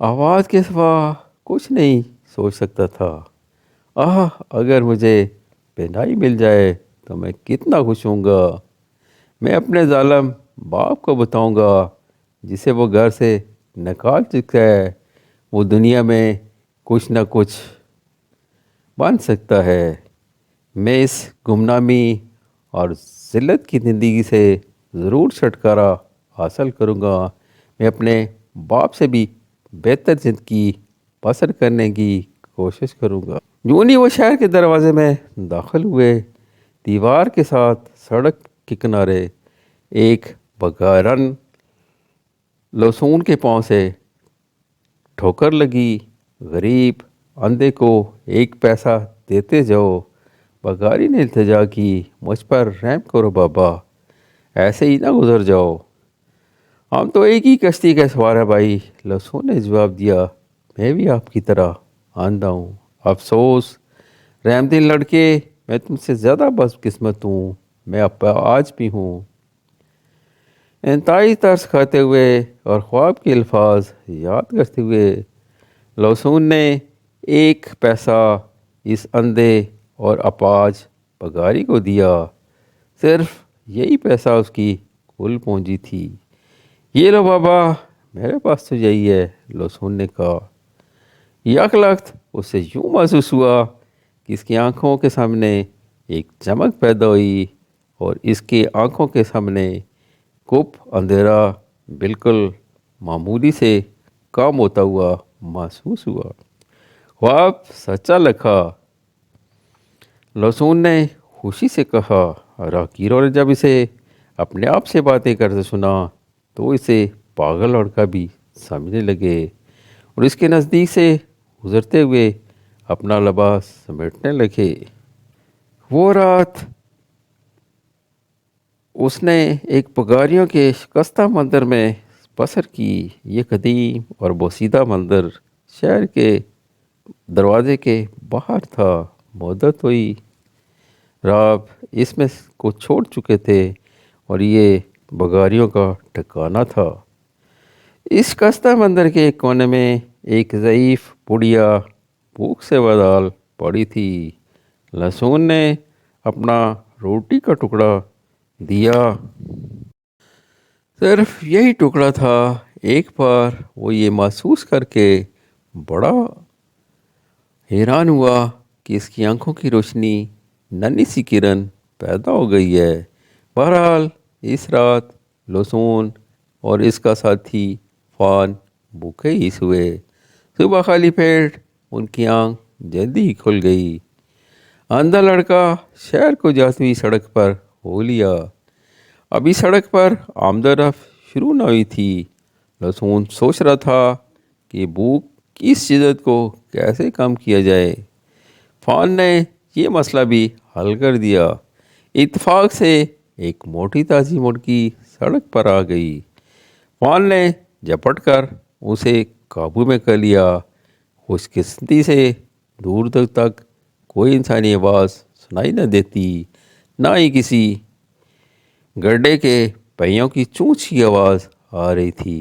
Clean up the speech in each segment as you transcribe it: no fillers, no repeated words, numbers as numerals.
آواز کے سوا کچھ نہیں سوچ سکتا تھا۔ اگر مجھے بینائی مل جائے تو میں کتنا خوش ہوں گا۔ میں اپنے ظالم باپ کو بتاؤں گا جسے وہ گھر سے نکال چکا ہے وہ دنیا میں کچھ نہ کچھ بن سکتا ہے۔ میں اس گمنامی اور ذلت کی زندگی سے ضرور چھٹکارا حاصل کروں گا۔ میں اپنے باپ سے بھی بہتر زندگی بسر کرنے کی کوشش کروں گا۔ یوں ہی وہ شہر کے دروازے میں داخل ہوئے۔ دیوار کے ساتھ سڑک کے کنارے ایک بگارن لہسون کے پاؤں سے ٹھوکر لگی۔ غریب اندھے کو 1 پیسہ دیتے جاؤ۔ بگاری نے التجا کی، مجھ پر رحم کرو بابا، ایسے ہی نہ گزر جاؤ، ہم تو ایک ہی کشتی کا سوار ہے بھائی۔ لہسون نے جواب دیا، میں بھی آپ کی طرح اندھا ہوں۔ افسوس رحم دل لڑکے، میں تم سے زیادہ بد قسمت ہوں، میں آج بھی ہوں۔ انتہائی ترس کھاتے ہوئے اور خواب کے الفاظ یاد کرتے ہوئے لہسون نے 1 پیسہ اس اندھے اور اپاہج بگاری کو دیا۔ صرف یہی پیسہ اس کی کل پونجی تھی۔ یہ لو بابا، میرے پاس تو یہی ہے، لہسون نے کہا۔ یک لخت اسے یوں محسوس ہوا کہ اس کی آنکھوں کے سامنے ایک چمک پیدا ہوئی اور اس کے آنکھوں کے سامنے کپ اندھیرا بالکل معمولی سے کم ہوتا ہوا محسوس ہوا۔ خواب سچا لکھا، لہسون نے خوشی سے کہا۔ راہگیروں نے جب اسے اپنے آپ سے باتیں کرتے سنا تو اسے پاگل لڑکا بھی سمجھنے لگے اور اس کے نزدیک سے گزرتے ہوئے اپنا لباس سمیٹنے لگے۔ وہ رات اس نے ایک بگاریوں کے شکستہ مندر میں بسر کی۔ یہ قدیم اور بوسیدہ مندر شہر کے دروازے کے باہر تھا۔ مدت ہوئی راب اس میں کو چھوڑ چکے تھے اور یہ بگاریوں کا ٹھکانہ تھا۔ اس شکستہ مندر کے ایک کونے میں ایک ضعیف بڑھیا بھوک سے ودال پڑی تھی۔ لہسون نے اپنا روٹی کا ٹکڑا دیا۔ صرف یہی ٹکڑا تھا۔ ایک بار وہ یہ محسوس کر کے بڑا حیران ہوا کہ اس کی آنکھوں کی روشنی ننھی سی کرن پیدا ہو گئی ہے۔ بہرحال اس رات لہسون اور اس کا ساتھی فان بھوکے ہی سوئے۔ صبح خالی پیٹ ان کی آنکھ جلدی ہی کھل گئی۔ اندھا لڑکا شہر کو جاتی ہوئی سڑک پر ہو لیا۔ ابھی سڑک پر آمد و رفت شروع نہ ہوئی تھی۔ لہسون سوچ رہا تھا کہ بھوک کی اس شدت کو کیسے کم کیا جائے۔ فان نے یہ مسئلہ بھی حل کر دیا۔ اتفاق سے ایک موٹی تازی مرغی سڑک پر آ گئی۔ فان نے جھپٹ کر اسے قابو میں کر لیا۔ خوش قسمتی سے دور دور تک کوئی انسانی آواز سنائی نہ دیتی، نہ ہی کسی گڈھے کے پہیوں کی چونچ کی آواز آ رہی تھی۔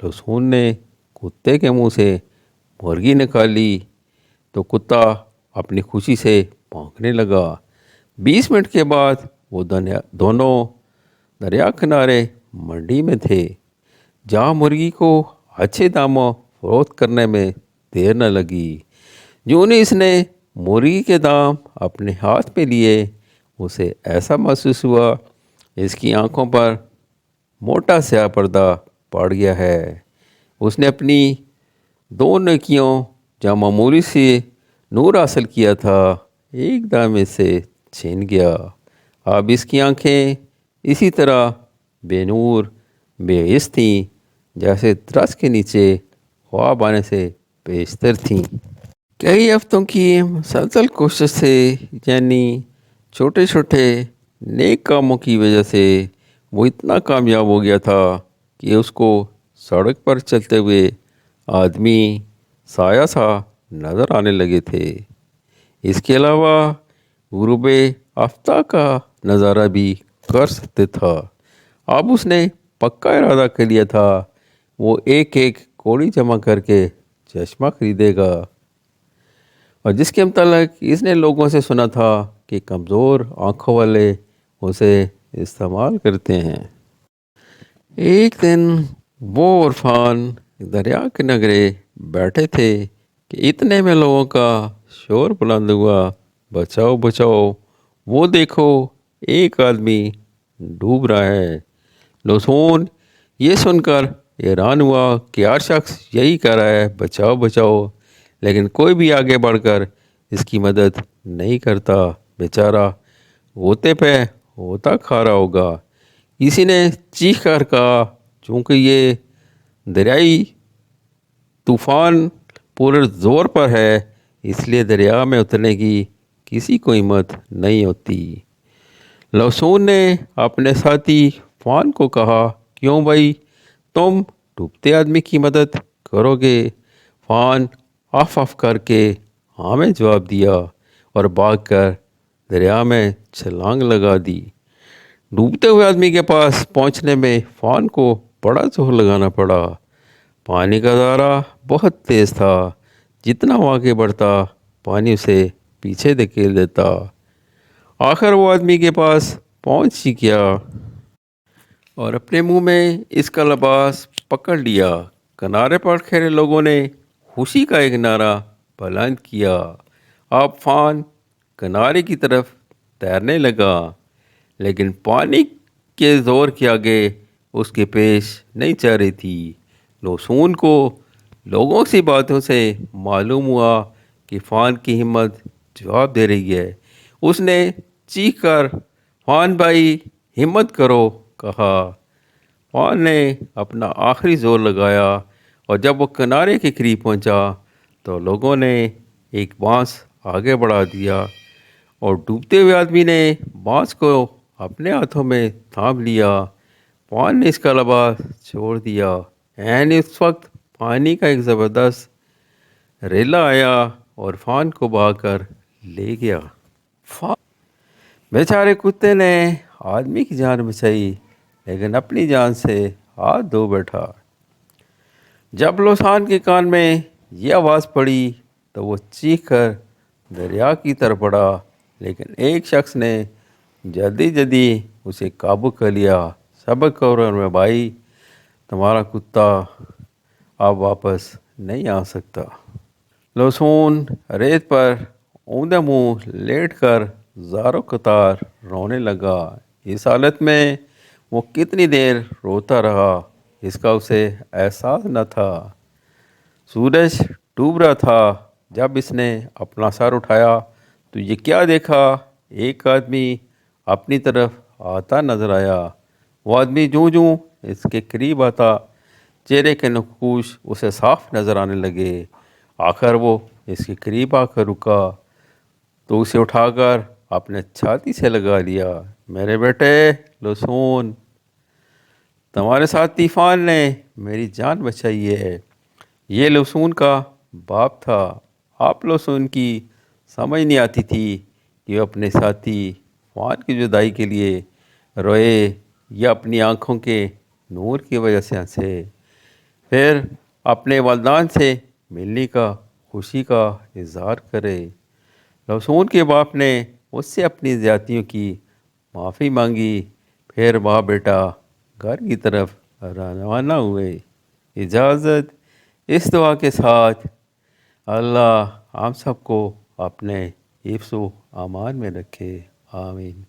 لہسون نے کتے کے منہ سے مرغی نکالی تو کتا اپنی خوشی سے بھونکنے لگا۔ 20 منٹ کے بعد وہ دونوں دریا کنارے منڈی میں تھے، جہاں مرغی کو اچھے داموں فروخت کرنے میں دیر نہ لگی۔ جو ہی اس نے مرغی کے دام اپنے ہاتھ میں لیے، اسے ایسا محسوس ہوا اس کی آنکھوں پر موٹا سیاہ پردہ پڑ گیا ہے۔ اس نے اپنی 2 نیکیوں جہاں معمولی سے نور حاصل کیا تھا ایک دم اس سے چھن گیا۔ اب اس کی آنکھیں اسی طرح بے نور بے حس تھیں جیسے درخت کے نیچے خواب آنے سے بیشتر تھیں۔ کئی ہفتوں کی مسلسل کوشش سے، یعنی چھوٹے چھوٹے نیک کاموں کی وجہ سے وہ اتنا کامیاب ہو گیا تھا کہ اس کو سڑک پر چلتے ہوئے آدمی سایہ سا نظر آنے لگے تھے۔ اس کے علاوہ غروب آفتاب کا نظارہ بھی کر سکتے تھا۔ اب اس نے پکا ارادہ کر لیا تھا، وہ ایک ایک کوڑی جمع کر کے چشمہ خریدے گا، اور جس کے متعلق اس نے لوگوں سے سنا تھا کہ کمزور آنکھوں والے اسے استعمال کرتے ہیں۔ ایک دن وہ عرفان دریا کے کنارے بیٹھے تھے کہ اتنے میں لوگوں کا شور بلند ہوا، بچاؤ بچاؤ، وہ دیکھو ایک آدمی ڈوب رہا ہے۔ لوسون یہ سن کر حیران ہوا کہ ہر شخص یہی کہہ رہا ہے، بچاؤ بچاؤ، لیکن کوئی بھی آگے بڑھ کر اس کی مدد نہیں کرتا۔ بیچارہ غوطے پہ غوطہ کھا رہا ہوگا۔ کسی نے چیخ کر کہا، چونکہ یہ دریائی طوفان پورے زور پر ہے، اس لیے دریا میں اترنے کی کسی کو ہمت نہیں ہوتی۔ لوسون نے اپنے ساتھی فان کو کہا، کیوں بھائی، تم ڈوبتے آدمی کی مدد کرو گے؟ فان آف آف کر کے ہاں میں جواب دیا اور بھاگ کر دریا میں چھلانگ لگا دی۔ ڈوبتے ہوئے آدمی کے پاس پہنچنے میں فان کو بڑا زور لگانا پڑا۔ پانی کا دھارا بہت تیز تھا، جتنا وہ آگے بڑھتا پانی اسے پیچھے دھکیل دیتا۔ آخر وہ آدمی کے پاس پہنچ ہی گیا اور اپنے منہ میں اس کا لباس پکڑ لیا۔ کنارے پر کھڑے لوگوں نے خوشی کا ایک نعرہ بلند کیا۔ اب فان کنارے کی طرف تیرنے لگا، لیکن پانی کے زور کے آگے اس کے پیش نہیں چل رہی تھی۔ لوسون کو لوگوں کی باتوں سے معلوم ہوا کہ فان کی ہمت جواب دے رہی ہے۔ اس نے چیخ کر، فان بھائی ہمت کرو، کہا۔ فان نے اپنا آخری زور لگایا اور جب وہ کنارے کے قریب پہنچا تو لوگوں نے ایک بانس آگے بڑھا دیا اور ڈوبتے ہوئے آدمی نے بانس کو اپنے ہاتھوں میں تھام لیا۔ فان نے اس کا لباس چھوڑ دیا۔ اس وقت پانی کا ایک زبردست ریلا آیا اور فان کو بہا کر لے گیا۔ بیچارے کتے نے آدمی کی جان بچائی، لیکن اپنی جان سے ہاتھ دھو بیٹھا۔ جب لوسان کے کان میں یہ آواز پڑی تو وہ چیخ کر دریا کی طرف بڑھا، لیکن ایک شخص نے جلدی جلدی اسے قابو کر لیا۔ صبر کرو میرے بھائی، تمہارا کتا اب واپس نہیں آ سکتا۔ لوسون ریت پر اوندا منہ لیٹ کر زاروں قطار رونے لگا۔ اس حالت میں وہ کتنی دیر روتا رہا، اس کا اسے احساس نہ تھا۔ سورج ڈوب رہا تھا۔ جب اس نے اپنا سر اٹھایا تو یہ کیا دیکھا، ایک آدمی اپنی طرف آتا نظر آیا۔ وہ آدمی جوں جوں اس کے قریب آتا، چہرے کے نقوش اسے صاف نظر آنے لگے۔ آخر وہ اس کے قریب آ کر رکا تو اسے اٹھا کر اپنے چھاتی سے لگا لیا۔ میرے بیٹے لوسون، تمہارے ساتھی فان نے میری جان بچائی ہے۔ یہ لوسون کا باپ تھا۔ آپ لوسون کی سمجھ نہیں آتی تھی کہ وہ اپنے ساتھی فان کی جدائی کے لیے روئے یا اپنی آنکھوں کے نور کی وجہ سے ہنسے۔ پھر اپنے والدین سے ملنے کا خوشی کا اظہار کرے۔ لوسون کے باپ نے اس سے اپنی زیادتیوں کی معافی مانگی۔ پھر ماں بیٹا گھر کی طرف روانہ ہوئے۔ اجازت اس دعا کے ساتھ، اللہ ہم سب کو اپنے حفظ و امان میں رکھے، آمین۔